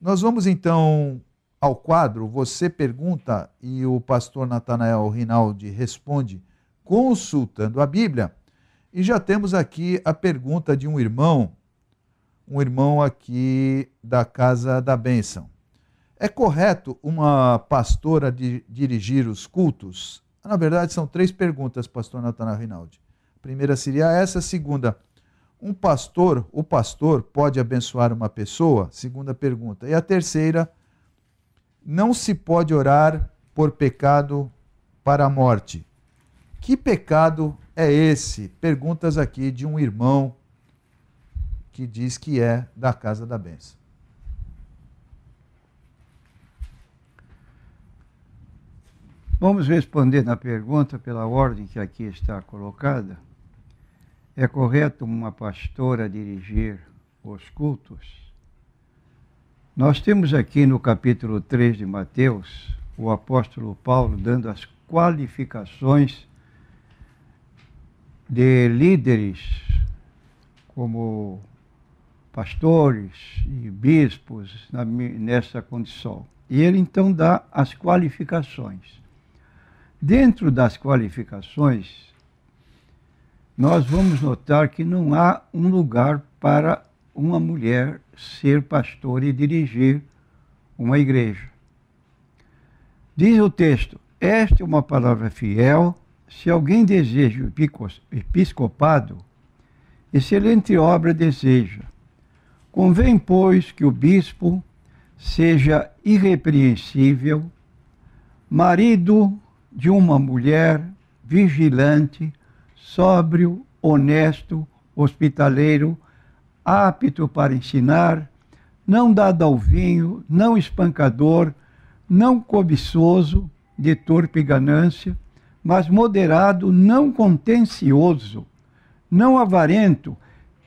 Nós vamos então ao quadro Você Pergunta e o pastor Natanael Rinaldi responde consultando a Bíblia. E já temos aqui a pergunta de um irmão aqui da Casa da Bênção. É correto uma pastora dirigir os cultos? Na verdade, são 3 perguntas, pastor Natanael Rinaldi. A primeira seria essa, a segunda, o pastor pode abençoar uma pessoa? Segunda pergunta. E a terceira, não se pode orar por pecado para a morte. Que pecado é esse? Perguntas aqui de um irmão que diz que é da Casa da Bênção. Vamos responder na pergunta pela ordem que aqui está colocada. É correto uma pastora dirigir os cultos? Nós temos aqui no capítulo 3 de Mateus, o apóstolo Paulo dando as qualificações de líderes como pastores e bispos nessa condição. E ele então dá as qualificações. Dentro das qualificações, nós vamos notar que não há um lugar para uma mulher ser pastor e dirigir uma igreja. Diz o texto, esta é uma palavra fiel, se alguém deseja o episcopado, excelente obra deseja. Convém, pois, que o bispo seja irrepreensível, marido de uma mulher, vigilante, sóbrio, honesto, hospitaleiro, apto para ensinar, não dado ao vinho, não espancador, não cobiçoso, de torpe ganância, mas moderado, não contencioso, não avarento,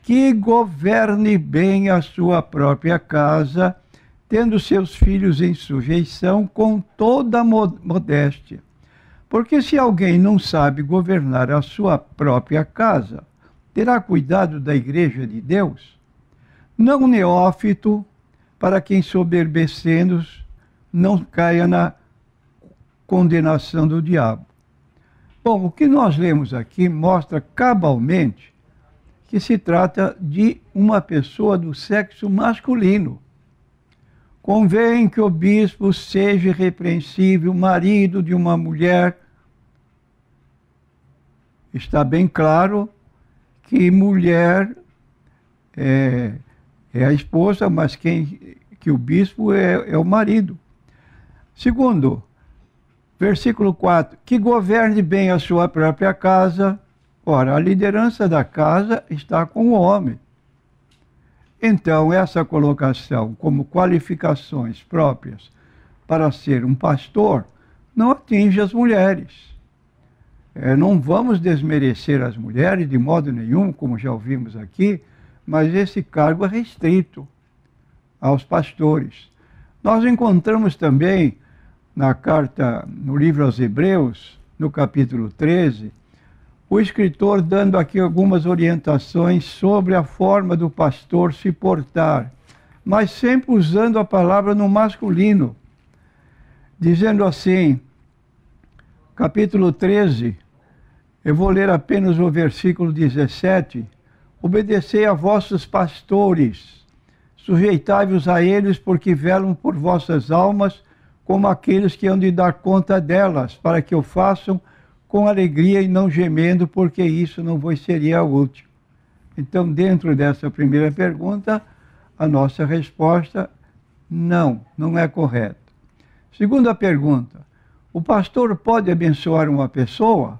que governe bem a sua própria casa, tendo seus filhos em sujeição com toda modéstia. Porque se alguém não sabe governar a sua própria casa, terá cuidado da igreja de Deus? Não neófito, para quem soberbecendo não caia na condenação do diabo. Bom, o que nós lemos aqui mostra cabalmente que se trata de uma pessoa do sexo masculino. Convém que o bispo seja irrepreensível, marido de uma mulher. Está bem claro que mulher é a esposa, mas que o bispo é o marido. Segundo, versículo 4, que governe bem a sua própria casa. Ora, a liderança da casa está com o homem. Então, essa colocação como qualificações próprias para ser um pastor não atinge as mulheres. Não vamos desmerecer as mulheres de modo nenhum, como já ouvimos aqui, mas esse cargo é restrito aos pastores. Nós encontramos também na carta, no livro aos Hebreus, no capítulo 13, o escritor dando aqui algumas orientações sobre a forma do pastor se portar, mas sempre usando a palavra no masculino, dizendo assim, capítulo 13, eu vou ler apenas o versículo 17, obedecei a vossos pastores, sujeitai-vos a eles, porque velam por vossas almas, como aqueles que hão de dar conta delas, para que o façam com alegria e não gemendo, porque isso não vos seria útil. Então, dentro dessa primeira pergunta, a nossa resposta, não é correta. Segunda pergunta, o pastor pode abençoar uma pessoa?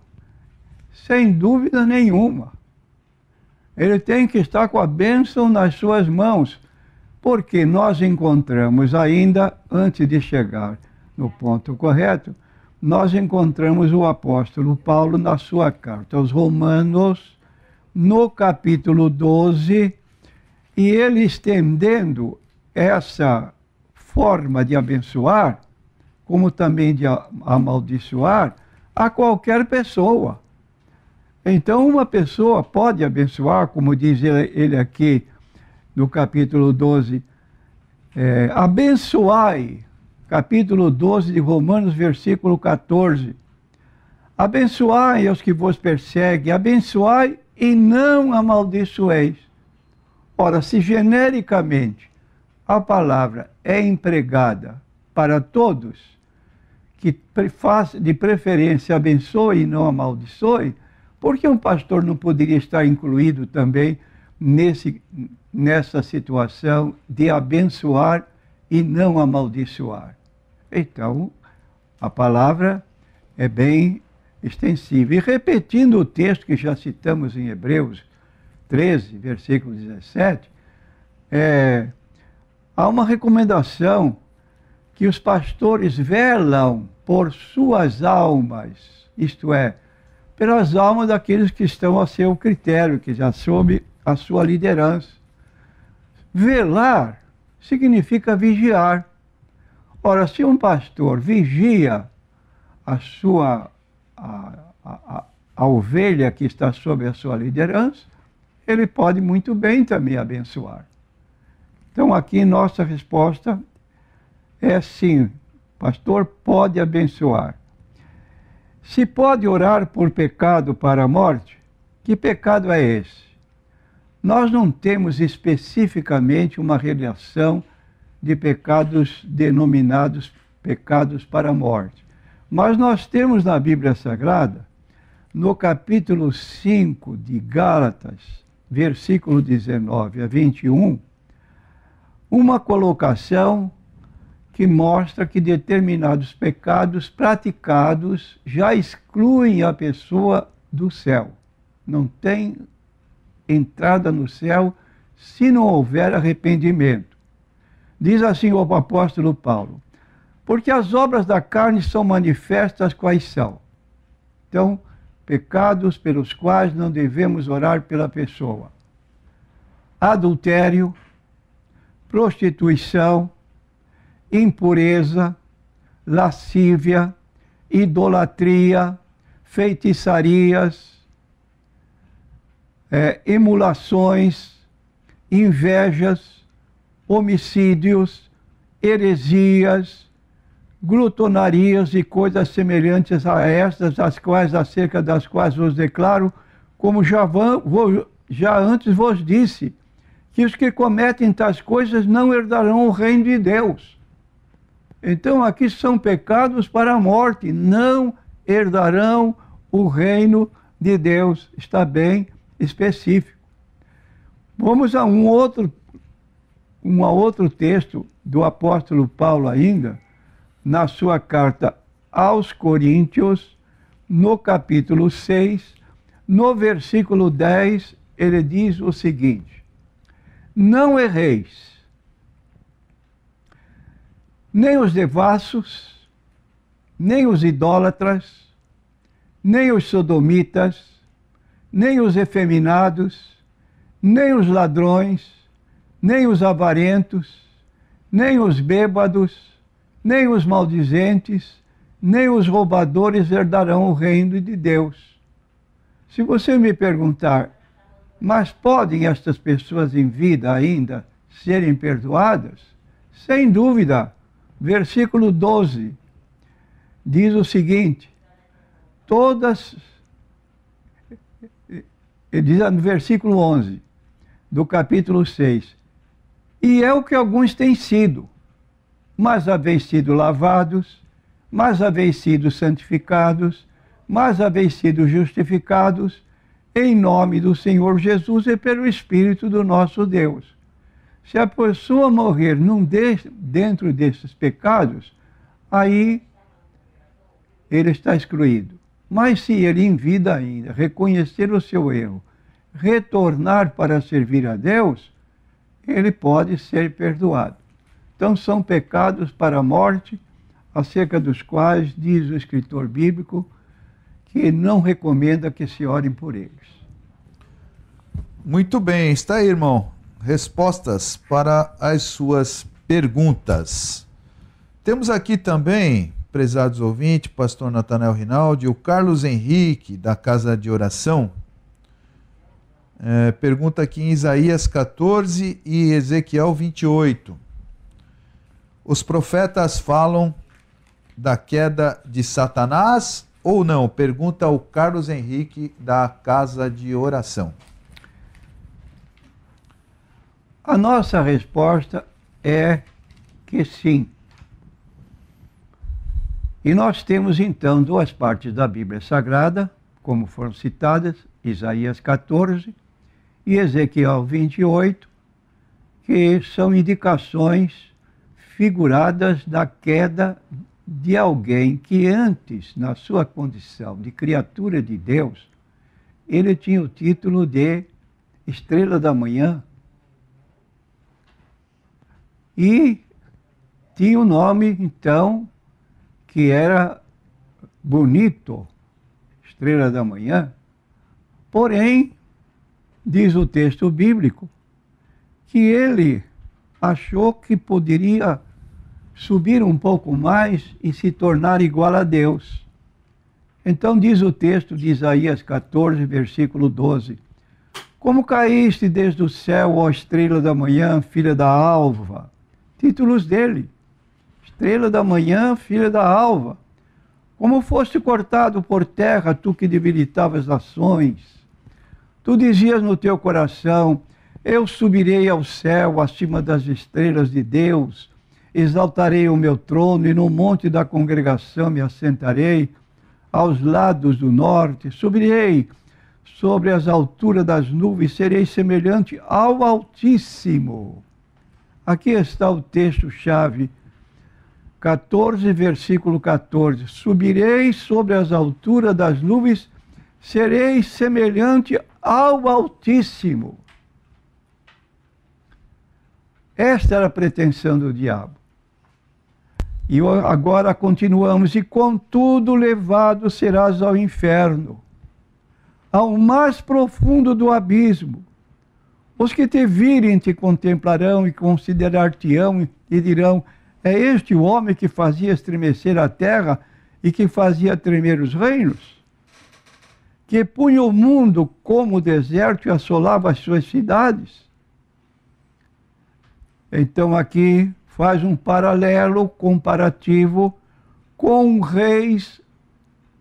Sem dúvida nenhuma. Ele tem que estar com a bênção nas suas mãos, porque nós encontramos ainda, antes de chegar no ponto correto, nós encontramos o apóstolo Paulo na sua carta aos Romanos, no capítulo 12, e ele estendendo essa forma de abençoar, como também de amaldiçoar, a qualquer pessoa. Então, uma pessoa pode abençoar, como diz ele aqui no capítulo 12, Abençoai, capítulo 12 de Romanos, versículo 14. Abençoai aos que vos perseguem, abençoai e não amaldiçoeis. Ora, se genericamente a palavra é empregada para todos, que de preferência abençoe e não amaldiçoe, por que um pastor não poderia estar incluído também nessa situação de abençoar e não amaldiçoar? Então, a palavra é bem extensiva. E repetindo o texto que já citamos em Hebreus 13, versículo 17, há uma recomendação que os pastores velam por suas almas, isto é, pelas almas daqueles que estão a seu critério, que já sob a sua liderança. Velar significa vigiar. Ora, se um pastor vigia a ovelha que está sob a sua liderança, ele pode muito bem também abençoar. Então, aqui nossa resposta é sim, o pastor pode abençoar. Se pode orar por pecado para a morte, que pecado é esse? Nós não temos especificamente uma relação de pecados denominados pecados para a morte. Mas nós temos na Bíblia Sagrada, no capítulo 5 de Gálatas, versículo 19 a 21, uma colocação que mostra que determinados pecados praticados já excluem a pessoa do céu. Não tem entrada no céu se não houver arrependimento. Diz assim o apóstolo Paulo: porque as obras da carne são manifestas quais são. Então, pecados pelos quais não devemos orar pela pessoa: adultério, prostituição, impureza, lascívia, idolatria, feitiçarias, emulações, invejas, homicídios, heresias, glutonarias e coisas semelhantes a estas, acerca das quais vos declaro, como já antes vos disse, que os que cometem tais coisas não herdarão o reino de Deus. Então aqui são pecados para a morte, não herdarão o reino de Deus. Está bem específico. Vamos a um outro texto do apóstolo Paulo ainda, na sua carta aos Coríntios, no capítulo 6, no versículo 10, ele diz o seguinte: não erreis, nem os devassos, nem os idólatras, nem os sodomitas, nem os efeminados, nem os ladrões, nem os avarentos, nem os bêbados, nem os maldizentes, nem os roubadores herdarão o reino de Deus. Se você me perguntar, mas podem estas pessoas em vida ainda serem perdoadas? Sem dúvida. Versículo 12 diz o seguinte: ele diz no versículo 11 do capítulo 6, e é o que alguns têm sido, mas haveis sido lavados, mas haveis sido santificados, mas haveis sido justificados, em nome do Senhor Jesus e pelo Espírito do nosso Deus. Se a pessoa morrer dentro desses pecados, aí ele está excluído. Mas se ele em vida ainda reconhecer o seu erro, retornar para servir a Deus, ele pode ser perdoado. Então são pecados para a morte, acerca dos quais diz o escritor bíblico que não recomenda que se orem por eles. Muito bem, está aí, irmão. Respostas para as suas perguntas. Temos aqui também, prezados ouvintes, pastor Natanael Rinaldi, o Carlos Henrique, da Casa de Oração. Pergunta aqui em Isaías 14 e Ezequiel 28. Os profetas falam da queda de Satanás ou não? Pergunta o Carlos Henrique, da Casa de Oração. A nossa resposta é que sim. E nós temos então duas partes da Bíblia Sagrada, como foram citadas, Isaías 14 e Ezequiel 28, que são indicações figuradas da queda de alguém que antes, na sua condição de criatura de Deus, ele tinha o título de Estrela da Manhã e tinha o nome, então, que era bonito, Estrela da Manhã. Porém, diz o texto bíblico, que ele achou que poderia subir um pouco mais e se tornar igual a Deus. Então diz o texto de Isaías 14, versículo 12: Como caíste desde o céu, ó estrela da manhã, filha da alva. Títulos dele: Estrela da manhã, filha da alva. Como foste cortado por terra, tu que debilitavas nações. Tu dizias no teu coração: eu subirei ao céu, acima das estrelas de Deus, exaltarei o meu trono e no monte da congregação me assentarei, aos lados do norte, subirei sobre as alturas das nuvens, serei semelhante ao Altíssimo. Aqui está o texto-chave, 14, versículo 14. Subirei sobre as alturas das nuvens, serei semelhante ao Altíssimo. Esta era a pretensão do diabo. E agora continuamos. E contudo levado serás ao inferno, ao mais profundo do abismo. Os que te virem te contemplarão e considerar-te-ão e dirão: é este o homem que fazia estremecer a terra e que fazia tremer os reinos? Que punha o mundo como deserto e assolava as suas cidades? Então aqui faz um paralelo comparativo com reis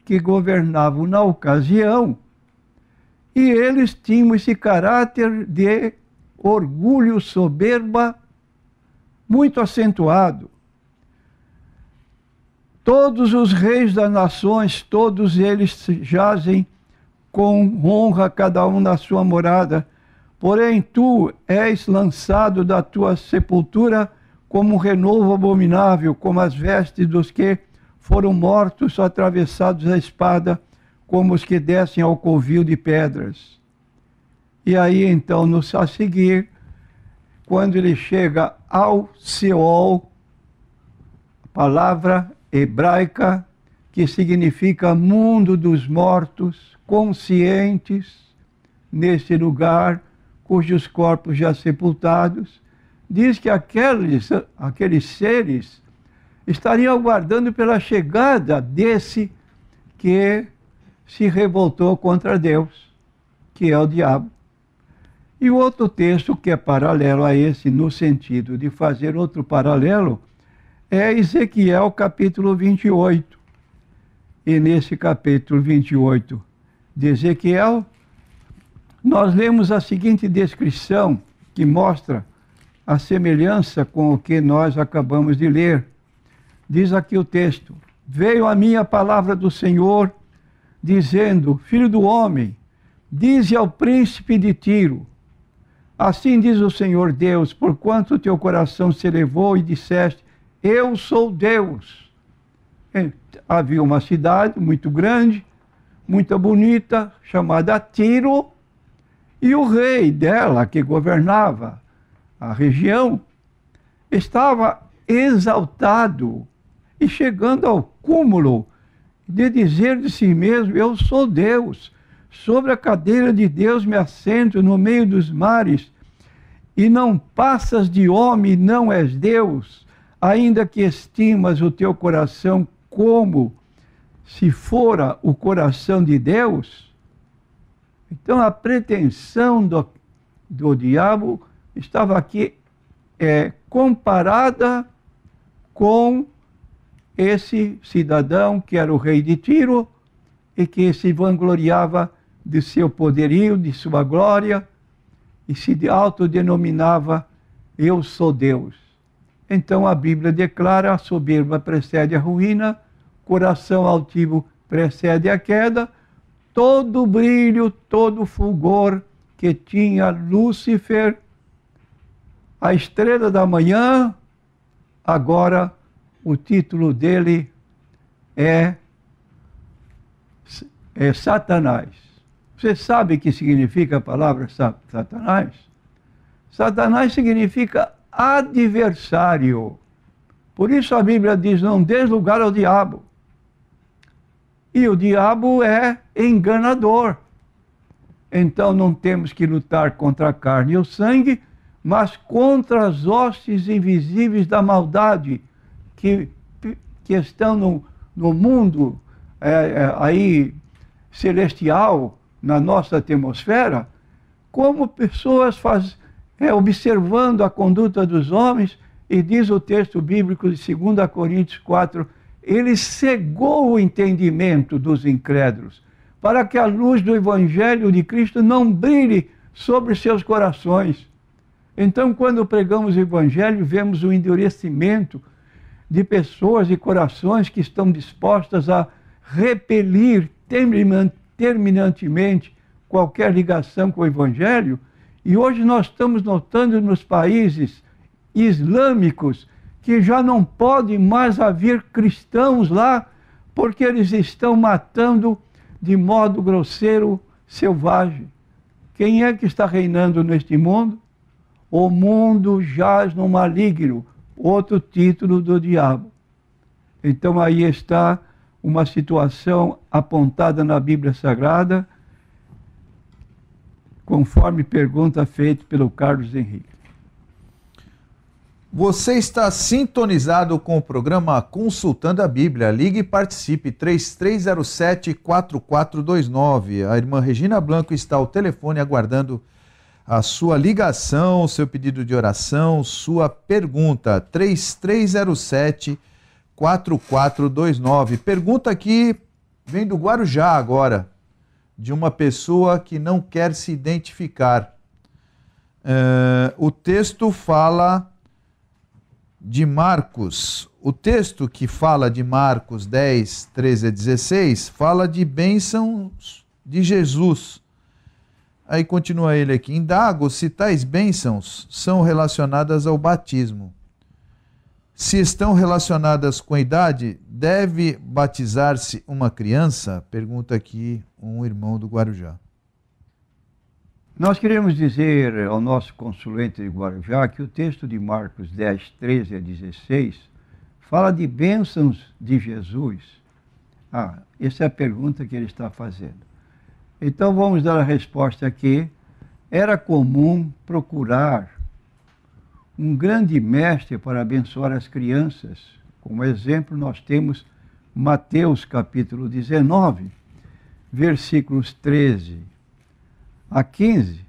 que governavam na ocasião. E eles tinham esse caráter de orgulho, soberba, muito acentuado. Todos os reis das nações, todos eles jazem com honra, cada um na sua morada. Porém, tu és lançado da tua sepultura como um renovo abominável, como as vestes dos que foram mortos, atravessados a espada, como os que descem ao covil de pedras. E aí, então, a seguir, quando ele chega ao Seol, palavra hebraica que significa mundo dos mortos, conscientes, nesse lugar, cujos corpos já sepultados, diz que aqueles seres estariam aguardando pela chegada desse que se revoltou contra Deus, que é o diabo. E o outro texto que é paralelo a esse, no sentido de fazer outro paralelo, é Ezequiel capítulo 28. E nesse capítulo 28 de Ezequiel, nós lemos a seguinte descrição que mostra a semelhança com o que nós acabamos de ler. Diz aqui o texto: veio a mim a palavra do Senhor, dizendo: filho do homem, dize ao príncipe de Tiro, assim diz o Senhor Deus, porquanto o teu coração se elevou e disseste: eu sou Deus. Havia uma cidade muito grande, muito bonita, chamada Tiro, e o rei dela, que governava a região, estava exaltado e chegando ao cúmulo de dizer de si mesmo: eu sou Deus, sobre a cadeira de Deus me assento no meio dos mares, e não passas de homem, não és Deus, ainda que estimas o teu coração como se fora o coração de Deus. Então a pretensão do diabo estava aqui comparada com esse cidadão que era o rei de Tiro e que se vangloriava de seu poderio, de sua glória, e se autodenominava eu sou Deus. Então a Bíblia declara: a soberba precede a ruína, coração altivo precede a queda. Todo o brilho, todo o fulgor que tinha Lúcifer, a estrela da manhã, agora o título dele é Satanás. Você sabe o que significa a palavra Satanás? Satanás significa adversário. Por isso a Bíblia diz: não dê lugar ao diabo. E o diabo é enganador. Então não temos que lutar contra a carne e o sangue, mas contra as hostes invisíveis da maldade que estão no mundo aí celestial, na nossa atmosfera, como pessoas observando a conduta dos homens, e diz o texto bíblico de 2 Coríntios 4, ele cegou o entendimento dos incrédulos, para que a luz do Evangelho de Cristo não brilhe sobre seus corações. Então, quando pregamos o Evangelho, vemos o endurecimento de pessoas e corações que estão dispostas a repelir terminantemente qualquer ligação com o Evangelho. E hoje nós estamos notando nos países islâmicos que já não pode mais haver cristãos lá, porque eles estão matando de modo grosseiro, selvagem. Quem é que está reinando neste mundo? O mundo jaz no maligno, outro título do diabo. Então aí está uma situação apontada na Bíblia Sagrada, conforme pergunta feita pelo Carlos Henrique. Você está sintonizado com o programa Consultando a Bíblia. Ligue e participe, 3307-4429. A irmã Regina Blanco está ao telefone aguardando a sua ligação, seu pedido de oração, sua pergunta, 3307-4429. Pergunta que vem do Guarujá agora, de uma pessoa que não quer se identificar. O texto fala de Marcos, o texto que fala de Marcos 10, 13 a 16, fala de bênçãos de Jesus. Aí continua ele aqui: indago se tais bênçãos são relacionadas ao batismo. Se estão relacionadas com a idade, deve batizar-se uma criança? Pergunta aqui um irmão do Guarujá. Nós queremos dizer ao nosso consulente de Guarujá que o texto de Marcos 10, 13 a 16 fala de bênçãos de Jesus. Essa é a pergunta que ele está fazendo. Então vamos dar a resposta aqui. Era comum procurar um grande mestre para abençoar as crianças. Como exemplo, nós temos Mateus capítulo 19, versículos 13 a 15,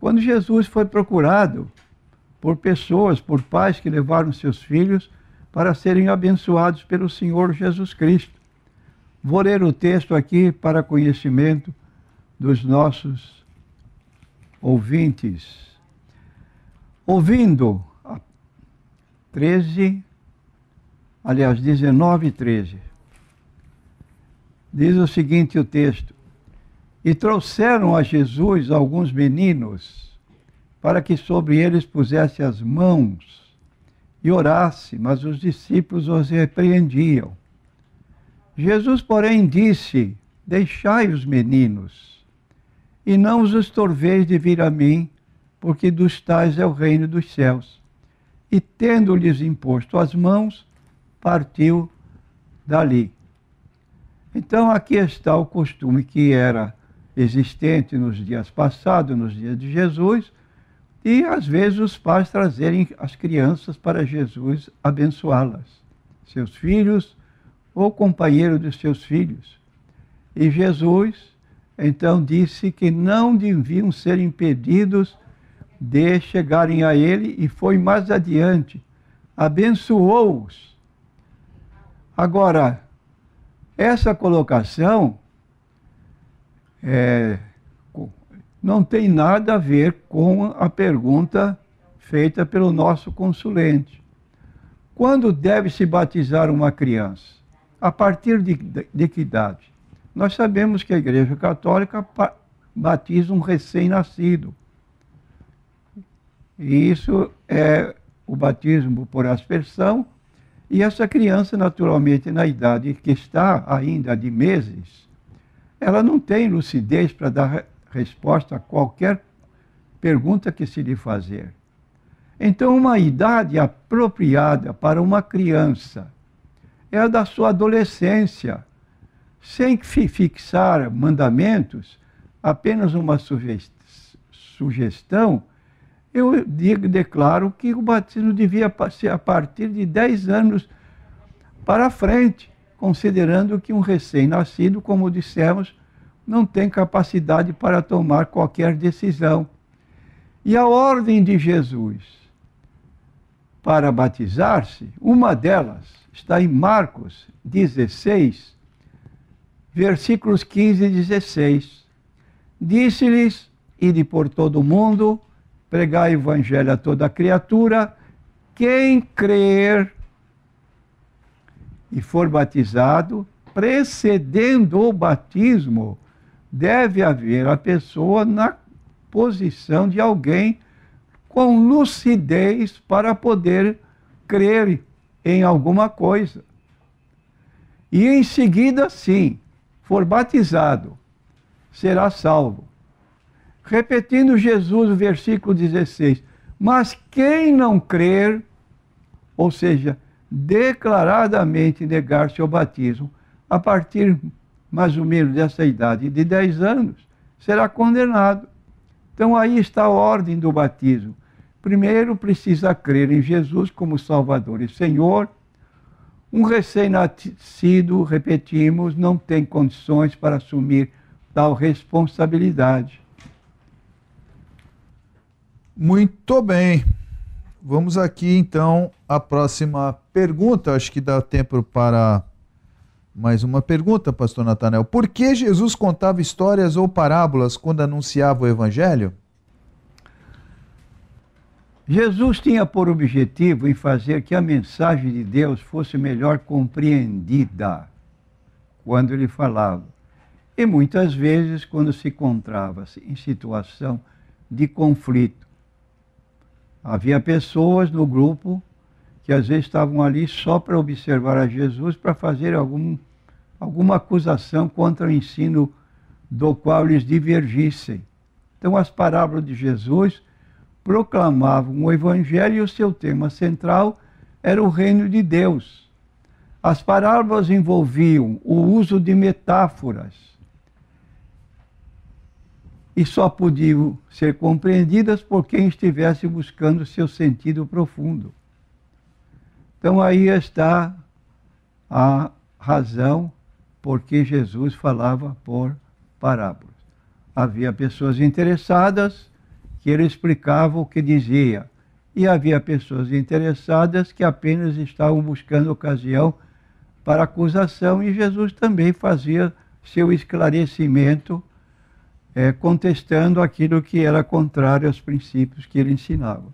quando Jesus foi procurado por pessoas, por pais que levaram seus filhos para serem abençoados pelo Senhor Jesus Cristo. Vou ler o texto aqui para conhecimento dos nossos ouvintes. Ouvindo, 19 e 13, diz o seguinte o texto: e trouxeram a Jesus alguns meninos, para que sobre eles pusesse as mãos e orasse, mas os discípulos os repreendiam. Jesus, porém, disse: deixai os meninos, e não os estorveis de vir a mim, porque dos tais é o reino dos céus. E tendo-lhes imposto as mãos, partiu dali. Então aqui está o costume que era existente nos dias passados, nos dias de Jesus, e às vezes os pais trazerem as crianças para Jesus abençoá-las, seus filhos ou companheiro dos seus filhos. E Jesus então disse que não deviam ser impedidos de chegarem a ele, e foi mais adiante, abençoou-os Agora, essa colocação não tem nada a ver com a pergunta feita pelo nosso consulente. Quando deve se batizar uma criança? A partir de que idade? Nós sabemos que a Igreja Católica batiza um recém-nascido. E isso é o batismo por aspersão. E essa criança, naturalmente, na idade que está ainda de meses, ela não tem lucidez para dar resposta a qualquer pergunta que se lhe fazer. Então, uma idade apropriada para uma criança é a da sua adolescência, sem fixar mandamentos, apenas uma sugestão. Eu declaro que o batismo devia ser a partir de 10 anos para frente, considerando que um recém-nascido, como dissemos, não tem capacidade para tomar qualquer decisão. E a ordem de Jesus para batizar-se, uma delas está em Marcos 16, versículos 15 e 16. Disse-lhes: ide por todo o mundo, pregai o evangelho a toda criatura, quem crer e for batizado, precedendo o batismo, deve haver a pessoa na posição de alguém com lucidez para poder crer em alguma coisa. E em seguida, sim, for batizado, será salvo. Repetindo Jesus, o versículo 16, mas quem não crer, ou seja, declaradamente negar-se ao batismo, a partir mais ou menos dessa idade de 10 anos, será condenado. Então aí está a ordem do batismo. Primeiro precisa crer em Jesus como Salvador e Senhor. Um recém-nascido, repetimos, não tem condições para assumir tal responsabilidade. Muito bem. Vamos aqui, então, à próxima pergunta. Acho que dá tempo para mais uma pergunta, pastor Natanael. Por que Jesus contava histórias ou parábolas quando anunciava o Evangelho? Jesus tinha por objetivo em fazer que a mensagem de Deus fosse melhor compreendida quando ele falava. E muitas vezes quando se encontrava-se em situação de conflito. Havia pessoas no grupo que às vezes estavam ali só para observar a Jesus, para fazer alguma acusação contra o ensino do qual eles divergissem. Então as parábolas de Jesus proclamavam o Evangelho e o seu tema central era o reino de Deus. As parábolas envolviam o uso de metáforas e só podiam ser compreendidas por quem estivesse buscando seu sentido profundo. Então aí está a razão por que Jesus falava por parábolas. Havia pessoas interessadas que ele explicava o que dizia, e havia pessoas interessadas que apenas estavam buscando ocasião para acusação, e Jesus também fazia seu esclarecimento, contestando aquilo que era contrário aos princípios que ele ensinava.